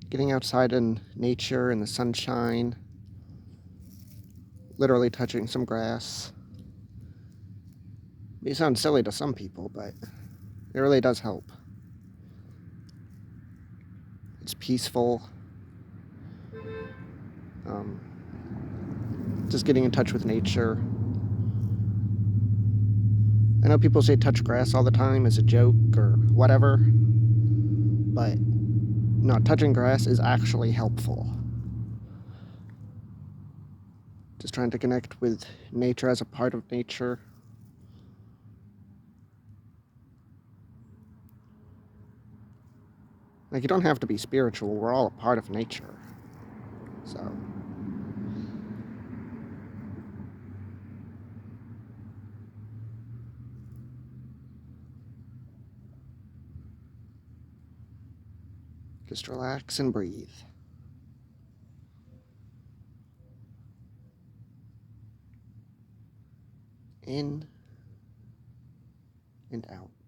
Getting outside in nature, in the sunshine, literally touching some grass. May sound silly to some people, but it really does help. It's peaceful. Um, just getting in touch with nature. I know people say touch grass all the time as a joke or whatever, but no, touching grass is actually helpful. Just trying to connect with nature as a part of nature. Like, you don't have to be spiritual, we're all a part of nature. So, just relax and breathe. In and out.